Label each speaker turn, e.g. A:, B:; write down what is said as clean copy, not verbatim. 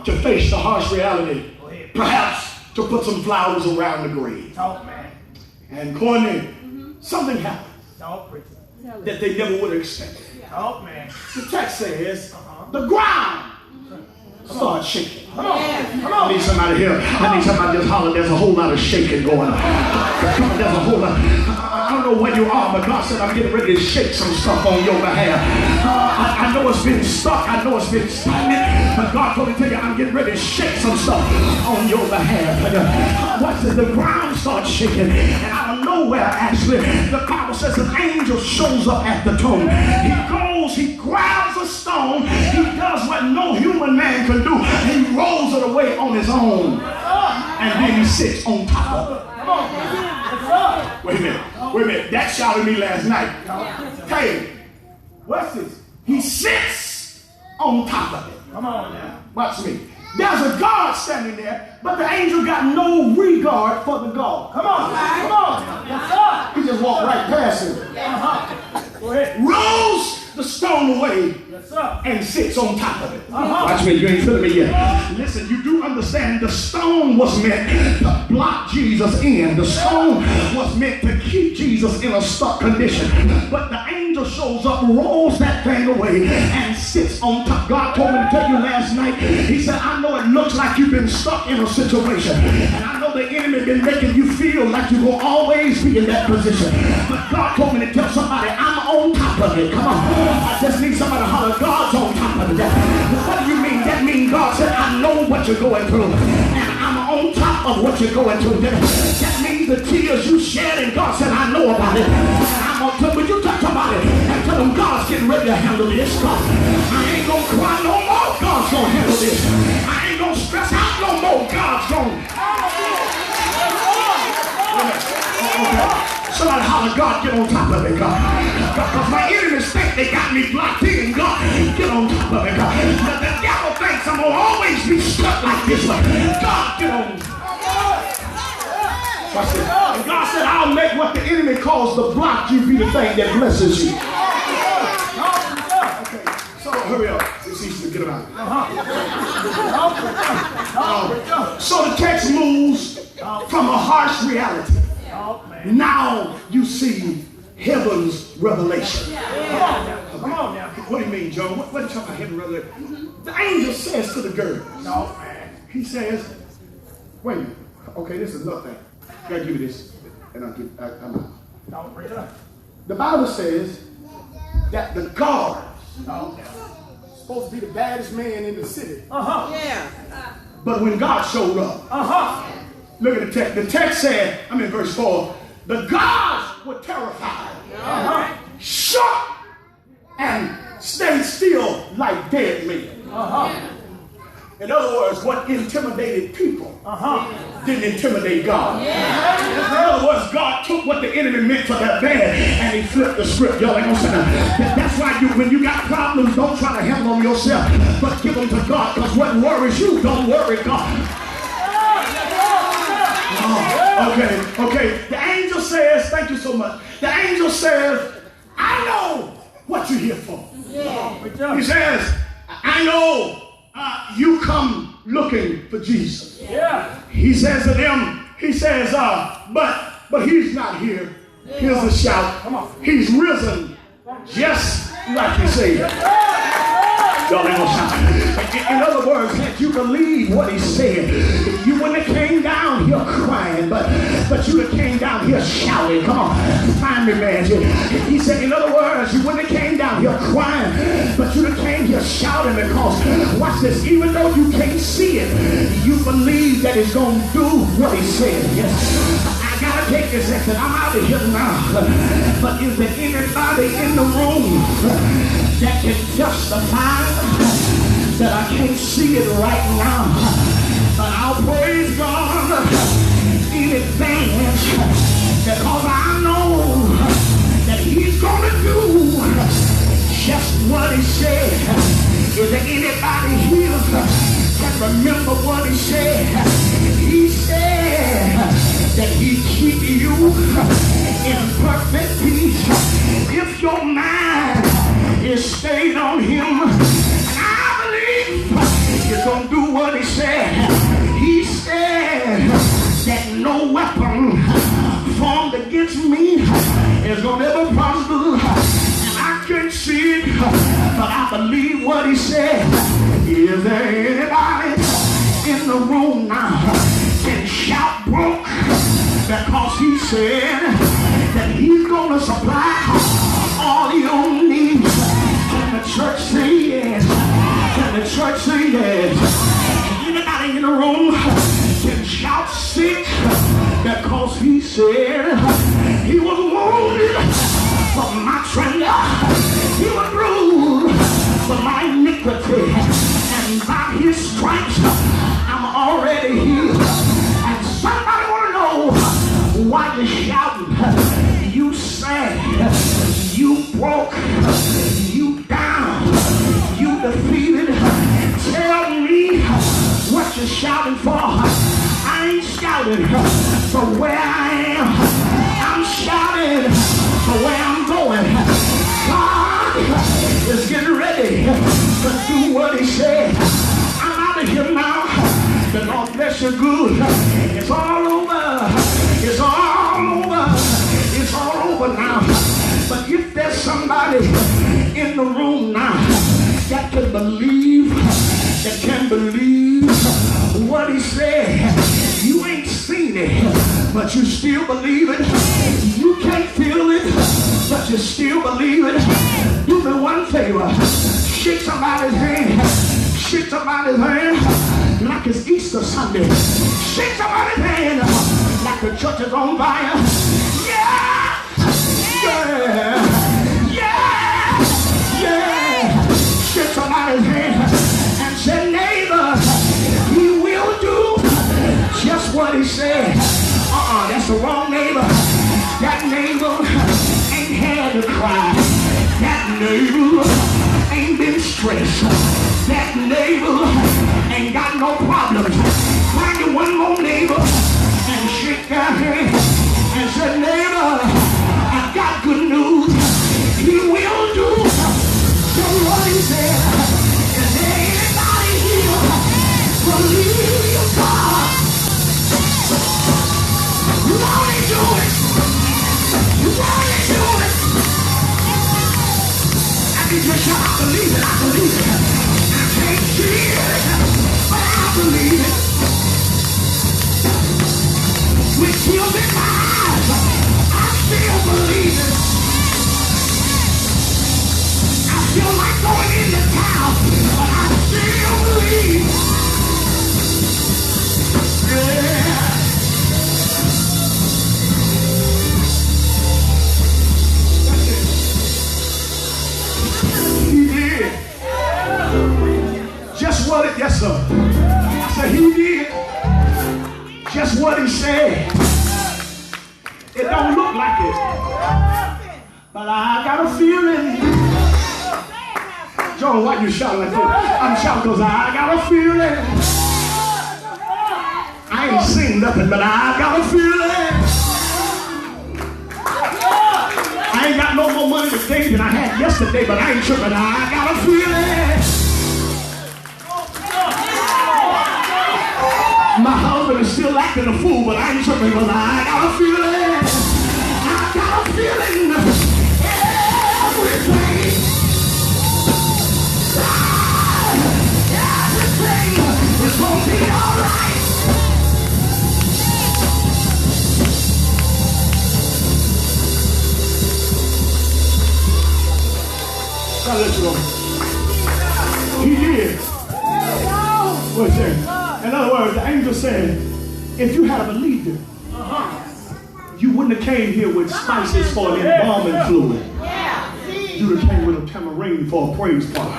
A: to face the harsh reality. Perhaps to put some flowers around the grave.
B: Talk, man.
A: And Courtney, something happened
B: Talk, preacher.
A: that they never would have expected.
B: Talk, man.
A: The text says, the ground started shaking.
B: Come on. Come
A: I
B: on.
A: need somebody here. I need somebody just holler. There's a whole lot of shaking going on. Come on, there's a whole lot. I don't know where you are, but God said I'm getting ready to shake some stuff on your behalf. I know it's been stuck. I know it's been stagnant. But God told me to tell you I'm getting ready to shake some stuff on your behalf. Watch this. The ground starts shaking. And out of nowhere, actually, the Bible says an angel shows up at the tomb. He goes, he grabs a stone. He does what no human man can do. He rolls it away on his own. And then he sits on top of it.
B: Come on.
A: Wait a minute. That shouted me last night. Hey, what's this? He sits on top of it.
B: Come on now.
A: Watch me. There's a guard standing there, but the angel got no regard for the guard.
B: Come on. Come on. Yes, sir.
A: He just walked right past him.
B: Go ahead.
A: Rolls the stone away
B: Yes, sir.
A: and sits on top of it. Watch me, you ain't feeling me yet. Listen, you do understand the stone was meant to block Jesus in. The stone was meant to keep Jesus in a stuck condition. But the angel shows up, rolls that thing away, and sits on top. God told me to tell you last night, he said, I know it looks like you've been stuck in a situation. And I know the enemy been making you feel like you're going to always be in that position. But God told me to tell somebody, I'm on top of it. Come on. I just need somebody to holler, God's on top of it. What do you mean? That means God said, I know what you're going through. And I'm on top of what you're going through. That means the tears you shed, and God said, I know about it. And I'm on top. Would you touch somebody and tell them God's getting ready to handle this? God, I ain't going to cry no more. God's going to handle this. I ain't going to stress out no more. God's going to. Somebody holler, God, get on top of it, God. Because my enemies think they got me blocked in, God. Get on top of it, God. But the devil thinks I'm going to always be stuck like this one. God, get on. And God said, I'll make what the enemy calls to block you be the thing that blesses you. Okay, so hurry up. It's easy to get them out. So the text moves from a harsh reality. Now you see heaven's revelation.
B: Come on now.
A: What do you mean, Joe? What are you talking about heaven revelation? The angel says to the girl, he says, wait a minute. Okay, this is another thing. You gotta give me this. And I'm out. The Bible says that the guards supposed to be the baddest man in the city.
C: Yeah.
A: But when God showed up, look at the text. The text said, I'm in verse 4, the gods were terrified, shocked, and stayed still like dead men. In other words, what intimidated people didn't intimidate God. In other words, God took what the enemy meant for their bad and he flipped the script. Y'all ain't gonna say that. That's why when you got problems, don't try to handle them yourself, but give them to God, because what worries you, don't worry God. Okay. The angel says, thank you so much. The angel says, I know what you're here for. He says, I know you come looking for Jesus. He says to them, he says, but he's not here. Here's a shout. He's risen just like he said. Y'all ain't gonna shout. In other words, had you believe what he said, you wouldn't have came down here crying, but you would have came down here shouting. Come on, find me, man. He said, in other words, you wouldn't have came down here crying, but you would have came here shouting, because, watch this, even though you can't see it, you believe that he's going to do what he said. Yes. I gotta take this exit. I'm out of here now. But is there anybody in the room that can justify that I can't see it right now? But I'll praise God in advance, because I know that he's gonna do just what he said. Is there anybody here that remember what he said? He said that he keep you in perfect peace if your mind is stayed on him. And I believe you're gonna do what against me is going to ever prosper. And I can't see it, but I believe what he said. Is there anybody in the room now can shout broke? Because he said that he's going to supply all your needs. Can the church say yes? Can the church say yes? Anybody in the room can shout sick? Because he said he was wounded for my transgression, he was bruised for my iniquity, and by his stripes I'm already healed. And somebody want to know why you shouting? You sad, you broke, you down, you defeated. Tell me what you're shouting for. I ain't shouting for where I am. I'm shouting for where I'm going. God is getting ready to do what he said. I'm out of here now. The Lord bless you good. It's all over. It's all over. It's all over now. But if there's somebody in the room now that can believe, what he said, you ain't seen it, but you still believe it. You can't feel it, but you still believe it. Do me one favor. Shake somebody's hand. Shake somebody's hand like it's Easter Sunday. Shake somebody's hand like the church is on fire. Yeah! Yeah! Yeah! Yeah! Shake somebody's hand and say, neighbor, he will do just what he said. That's the wrong neighbor. That neighbor ain't had to cry. That neighbor ain't been stressed. That neighbor ain't got no problems. Find you one more neighbor and shake their hand and say, neighbor, I got good news. He will do just what he said. Is there anybody here believe God? You want to do it. You want to do it. I can just shout, I believe it, I believe it. I can't see it, but I believe it. With tears in my eyes, I still believe it. I feel like going into town, but I still believe. Yeah. He did just what it, yes sir. I said he did just what he said. It don't look like it, but I got a feeling. John, why you shouting like that? I'm shouting because I got a feeling. I ain't seen nothing, but I got a feeling. I ain't got no more money today than I had yesterday, but I ain't tripping. I got a feeling. My husband is still acting a fool, but I ain't tripping because I got a feeling. I got a feeling. Everything. Everything is going to be all right. I'll let you go. He did. What's that? In other words, the angel said, if you had believed it, you wouldn't have came here with spices for an embalming fluid. You'd have came with a tambourine for a praise party.